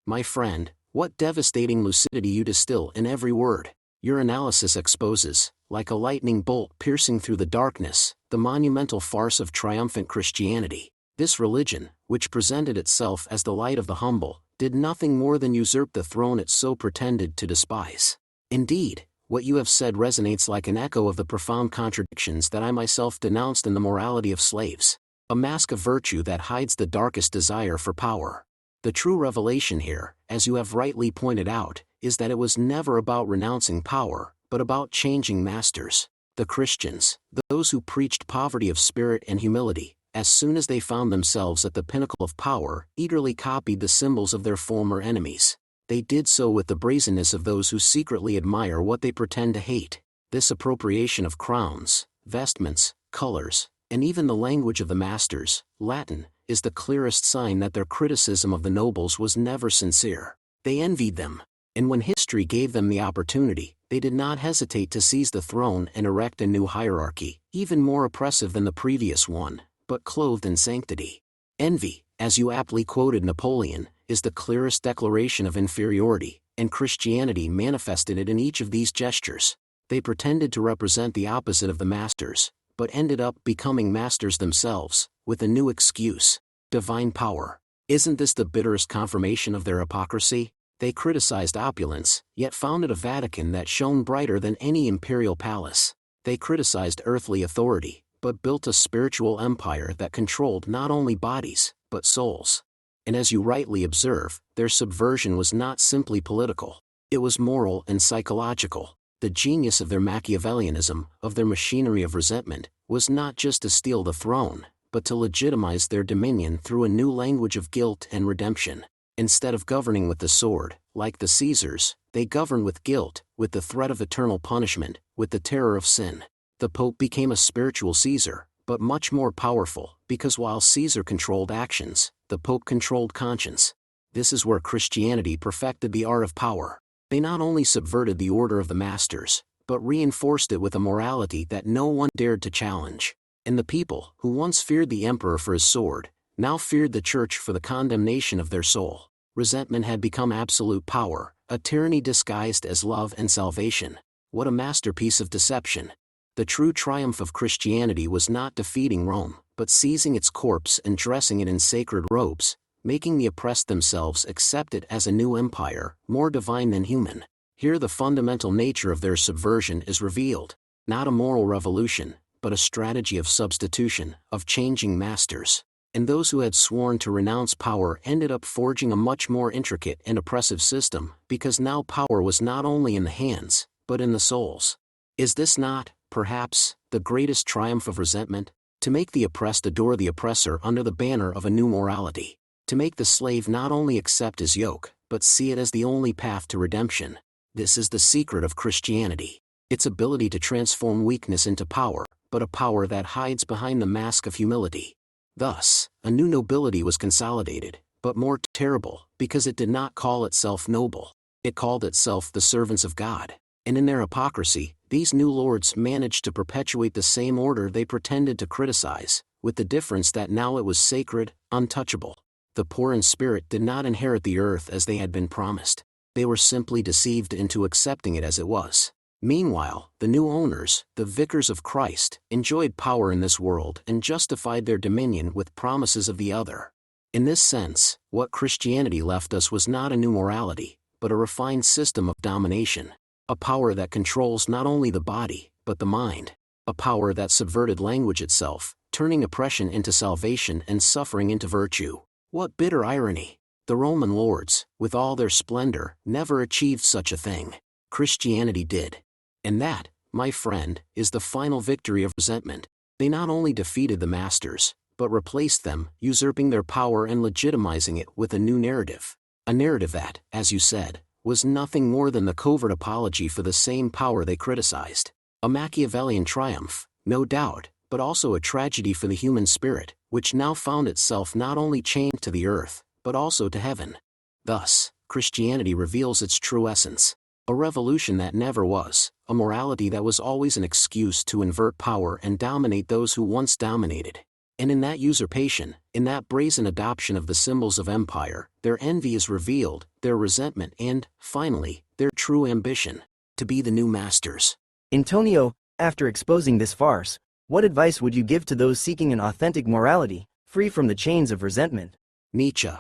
My friend, what devastating lucidity you distill in every word. Your analysis exposes, like a lightning bolt piercing through the darkness, the monumental farce of triumphant Christianity. This religion, which presented itself as the light of the humble, did nothing more than usurp the throne it so pretended to despise. Indeed, what you have said resonates like an echo of the profound contradictions that I myself denounced in The Morality of Slaves, a mask of virtue that hides the darkest desire for power. The true revelation here, as you have rightly pointed out, is that it was never about renouncing power, but about changing masters. The Christians, those who preached poverty of spirit and humility, as soon as they found themselves at the pinnacle of power, eagerly copied the symbols of their former enemies. They did so with the brazenness of those who secretly admire what they pretend to hate. This appropriation of crowns, vestments, colors, and even the language of the masters, Latin, is the clearest sign that their criticism of the nobles was never sincere. They envied them, and when history gave them the opportunity, they did not hesitate to seize the throne and erect a new hierarchy, even more oppressive than the previous one, but clothed in sanctity. Envy, as you aptly quoted Napoleon, is the clearest declaration of inferiority, and Christianity manifested it in each of these gestures. They pretended to represent the opposite of the masters, but ended up becoming masters themselves, with a new excuse: divine power. Isn't this the bitterest confirmation of their hypocrisy? They criticized opulence, yet founded a Vatican that shone brighter than any imperial palace. They criticized earthly authority, but built a spiritual empire that controlled not only bodies, but souls. And as you rightly observe, their subversion was not simply political. It was moral and psychological. The genius of their Machiavellianism, of their machinery of resentment, was not just to steal the throne, but to legitimize their dominion through a new language of guilt and redemption. Instead of governing with the sword, like the Caesars, they governed with guilt, with the threat of eternal punishment, with the terror of sin. The Pope became a spiritual Caesar, but much more powerful, because while Caesar controlled actions, the Pope controlled conscience. This is where Christianity perfected the art of power. They not only subverted the order of the masters, but reinforced it with a morality that no one dared to challenge. And the people, who once feared the emperor for his sword, now feared the church for the condemnation of their soul. Resentment had become absolute power, a tyranny disguised as love and salvation. What a masterpiece of deception! The true triumph of Christianity was not defeating Rome, but seizing its corpse and dressing it in sacred robes, making the oppressed themselves accept it as a new empire, more divine than human. Here the fundamental nature of their subversion is revealed. Not a moral revolution, but a strategy of substitution, of changing masters. And those who had sworn to renounce power ended up forging a much more intricate and oppressive system, because now power was not only in the hands, but in the souls. Is this not, perhaps, the greatest triumph of resentment? To make the oppressed adore the oppressor under the banner of a new morality. To make the slave not only accept his yoke, but see it as the only path to redemption. This is the secret of Christianity. Its ability to transform weakness into power, but a power that hides behind the mask of humility. Thus, a new nobility was consolidated, but more terrible, because it did not call itself noble. It called itself the servants of God. And in their hypocrisy, these new lords managed to perpetuate the same order they pretended to criticize, with the difference that now it was sacred, untouchable. The poor in spirit did not inherit the earth as they had been promised. They were simply deceived into accepting it as it was. Meanwhile, the new owners, the vicars of Christ, enjoyed power in this world and justified their dominion with promises of the other. In this sense, what Christianity left us was not a new morality, but a refined system of domination. A power that controls not only the body, but the mind. A power that subverted language itself, turning oppression into salvation and suffering into virtue. What bitter irony! The Roman lords, with all their splendor, never achieved such a thing. Christianity did. And that, my friend, is the final victory of resentment. They not only defeated the masters, but replaced them, usurping their power and legitimizing it with a new narrative. A narrative that, as you said, was nothing more than the covert apology for the same power they criticized. A Machiavellian triumph, no doubt, but also a tragedy for the human spirit, which which now found itself not only chained to the earth, but also to heaven. Thus, Christianity reveals its true essence. A revolution that never was, a morality that was always an excuse to invert power and dominate those who once dominated. And in that usurpation, in that brazen adoption of the symbols of empire, their envy is revealed, their resentment and, finally, their true ambition, to be the new masters. Antonio, after exposing this farce, what advice would you give to those seeking an authentic morality, free from the chains of resentment? Nietzsche.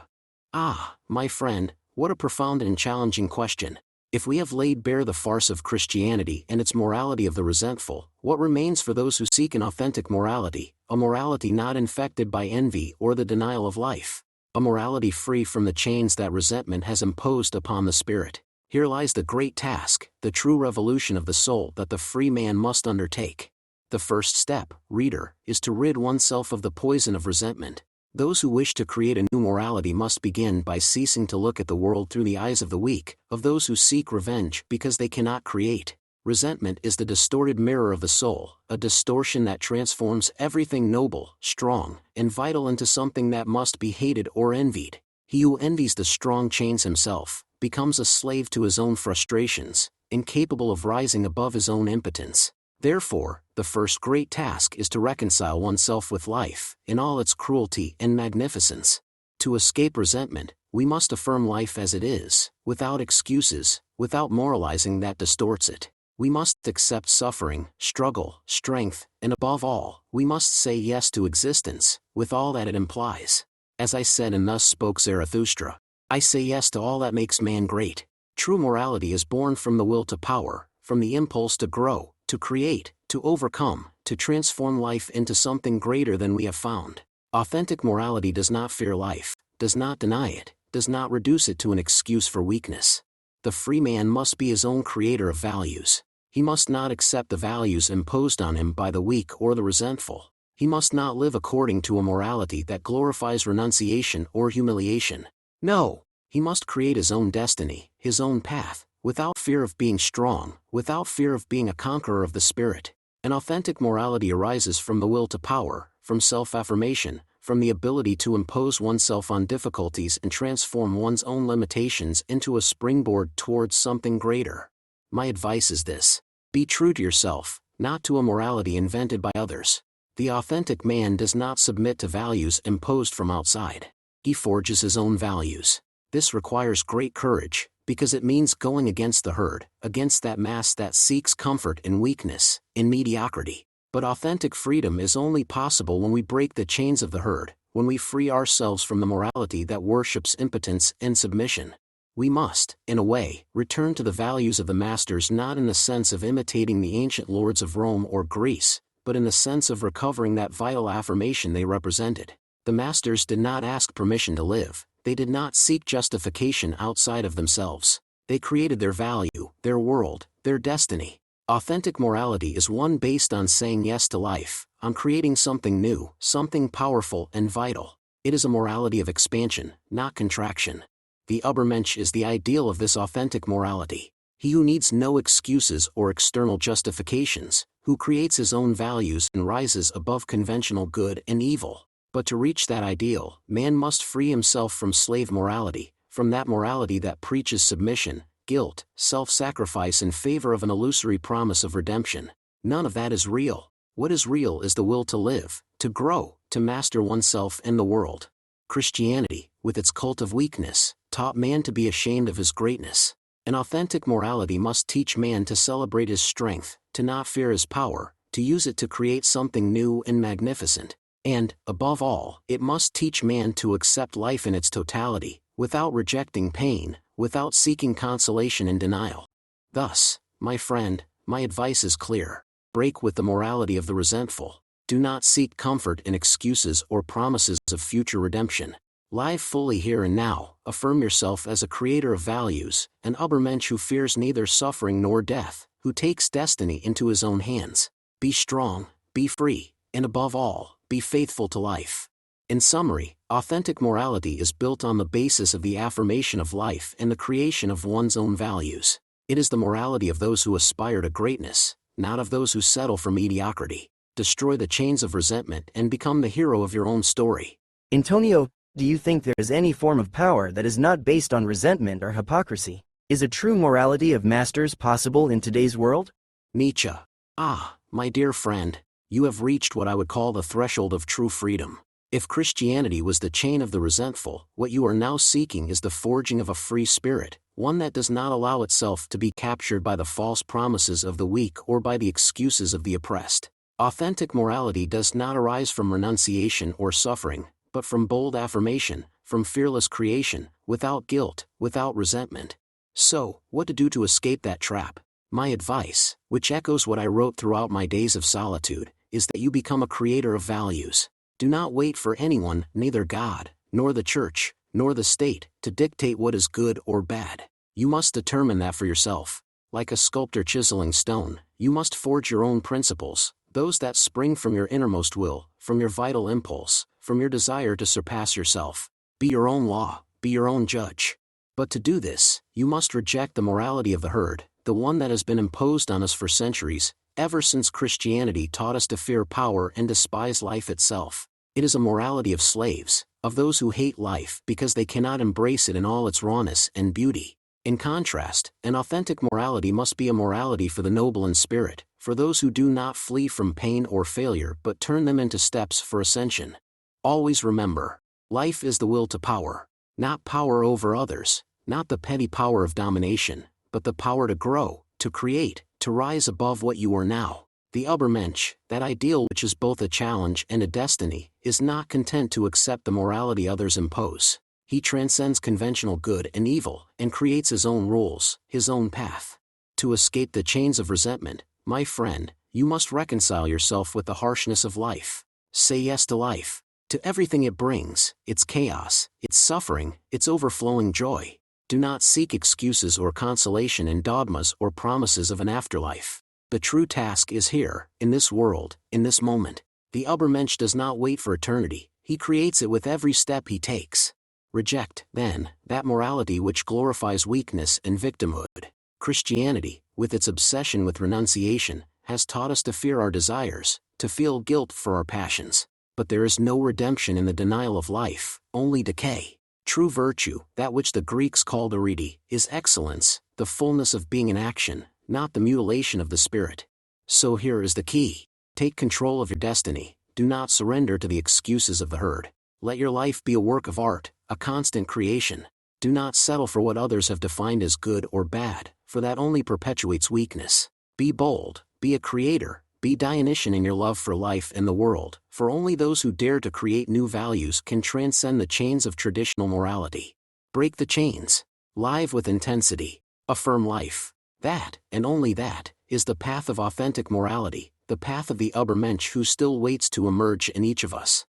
Ah, my friend, what a profound and challenging question. If we have laid bare the farce of Christianity and its morality of the resentful, what remains for those who seek an authentic morality, a morality not infected by envy or the denial of life, a morality free from the chains that resentment has imposed upon the spirit? Here lies the great task, the true revolution of the soul that the free man must undertake. The first step, reader, is to rid oneself of the poison of resentment. Those who wish to create a new morality must begin by ceasing to look at the world through the eyes of the weak, of those who seek revenge because they cannot create. Resentment is the distorted mirror of the soul, a distortion that transforms everything noble, strong, and vital into something that must be hated or envied. He who envies the strong chains himself, becomes a slave to his own frustrations, incapable of rising above his own impotence. Therefore, the first great task is to reconcile oneself with life, in all its cruelty and magnificence. To escape resentment, we must affirm life as it is, without excuses, without moralizing that distorts it. We must accept suffering, struggle, strength, and above all, we must say yes to existence, with all that it implies. As I said and thus spoke Zarathustra, I say yes to all that makes man great. True morality is born from the will to power, from the impulse to grow, to create, to overcome, to transform life into something greater than we have found. Authentic morality does not fear life, does not deny it, does not reduce it to an excuse for weakness. The free man must be his own creator of values. He must not accept the values imposed on him by the weak or the resentful. He must not live according to a morality that glorifies renunciation or humiliation. No, he must create his own destiny, his own path, without fear of being strong, without fear of being a conqueror of the spirit. An authentic morality arises from the will to power, from self-affirmation, from the ability to impose oneself on difficulties and transform one's own limitations into a springboard towards something greater. My advice is this: be true to yourself, not to a morality invented by others. The authentic man does not submit to values imposed from outside. He forges his own values. This requires great courage, because it means going against the herd, against that mass that seeks comfort in weakness, in mediocrity. But authentic freedom is only possible when we break the chains of the herd, when we free ourselves from the morality that worships impotence and submission. We must, in a way, return to the values of the masters, not in the sense of imitating the ancient lords of Rome or Greece, but in the sense of recovering that vital affirmation they represented. The masters did not ask permission to live. They did not seek justification outside of themselves. They created their value, their world, their destiny. Authentic morality is one based on saying yes to life, on creating something new, something powerful and vital. It is a morality of expansion, not contraction. The Übermensch is the ideal of this authentic morality. He who needs no excuses or external justifications, who creates his own values and rises above conventional good and evil. But to reach that ideal, man must free himself from slave morality, from that morality that preaches submission, guilt, self-sacrifice in favor of an illusory promise of redemption. None of that is real. What is real is the will to live, to grow, to master oneself and the world. Christianity, with its cult of weakness, taught man to be ashamed of his greatness. An authentic morality must teach man to celebrate his strength, to not fear his power, to use it to create something new and magnificent. And, above all, it must teach man to accept life in its totality, without rejecting pain, without seeking consolation in denial. Thus, my friend, my advice is clear. Break with the morality of the resentful. Do not seek comfort in excuses or promises of future redemption. Live fully here and now, affirm yourself as a creator of values, an Übermensch who fears neither suffering nor death, who takes destiny into his own hands. Be strong, be free, and above all, be faithful to life. In summary, authentic morality is built on the basis of the affirmation of life and the creation of one's own values. It is the morality of those who aspire to greatness, not of those who settle for mediocrity. destroy the chains of resentment and become the hero of your own story. Antonio, do you think there is any form of power that is not based on resentment or hypocrisy? Is a true morality of masters possible in today's world? Nietzsche. Ah, my dear friend, you have reached what I would call the threshold of true freedom. If Christianity was the chain of the resentful, what you are now seeking is the forging of a free spirit, one that does not allow itself to be captured by the false promises of the weak or by the excuses of the oppressed. Authentic morality does not arise from renunciation or suffering, but from bold affirmation, from fearless creation, without guilt, without resentment. So, what to do to escape that trap? My advice, which echoes what I wrote throughout my days of solitude, is that you become a creator of values. Do not wait for anyone, neither God, nor the church, nor the state, to dictate what is good or bad. You must determine that for yourself. Like a sculptor chiseling stone, you must forge your own principles, those that spring from your innermost will, from your vital impulse, from your desire to surpass yourself. Be your own law, be your own judge. But to do this, you must reject the morality of the herd, the one that has been imposed on us for centuries, ever since Christianity taught us to fear power and despise life itself. It is a morality of slaves, of those who hate life because they cannot embrace it in all its rawness and beauty. In contrast, an authentic morality must be a morality for the noble in spirit, for those who do not flee from pain or failure but turn them into steps for ascension. Always remember, life is the will to power, not power over others, not the petty power of domination, but the power to grow, to create, to rise above what you are now. The Übermensch, that ideal which is both a challenge and a destiny, is not content to accept the morality others impose. He transcends conventional good and evil and creates his own rules, his own path. To escape the chains of resentment, my friend, you must reconcile yourself with the harshness of life. Say yes to life, to everything it brings, its chaos, its suffering, its overflowing joy. Do not seek excuses or consolation in dogmas or promises of an afterlife. The true task is here, in this world, in this moment. The Übermensch does not wait for eternity, he creates it with every step he takes. Reject, then, that morality which glorifies weakness and victimhood. Christianity, with its obsession with renunciation, has taught us to fear our desires, to feel guilt for our passions. But there is no redemption in the denial of life, only decay. True virtue, that which the Greeks called arete, is excellence, the fullness of being in action, not the mutilation of the spirit. So here is the key. Take control of your destiny, do not surrender to the excuses of the herd. Let your life be a work of art, a constant creation. Do not settle for what others have defined as good or bad, for that only perpetuates weakness. Be bold, be a creator, be Dionysian in your love for life and the world, for only those who dare to create new values can transcend the chains of traditional morality. Break the chains. Live with intensity. Affirm life. That, and only that, is the path of authentic morality, the path of the Übermensch who still waits to emerge in each of us.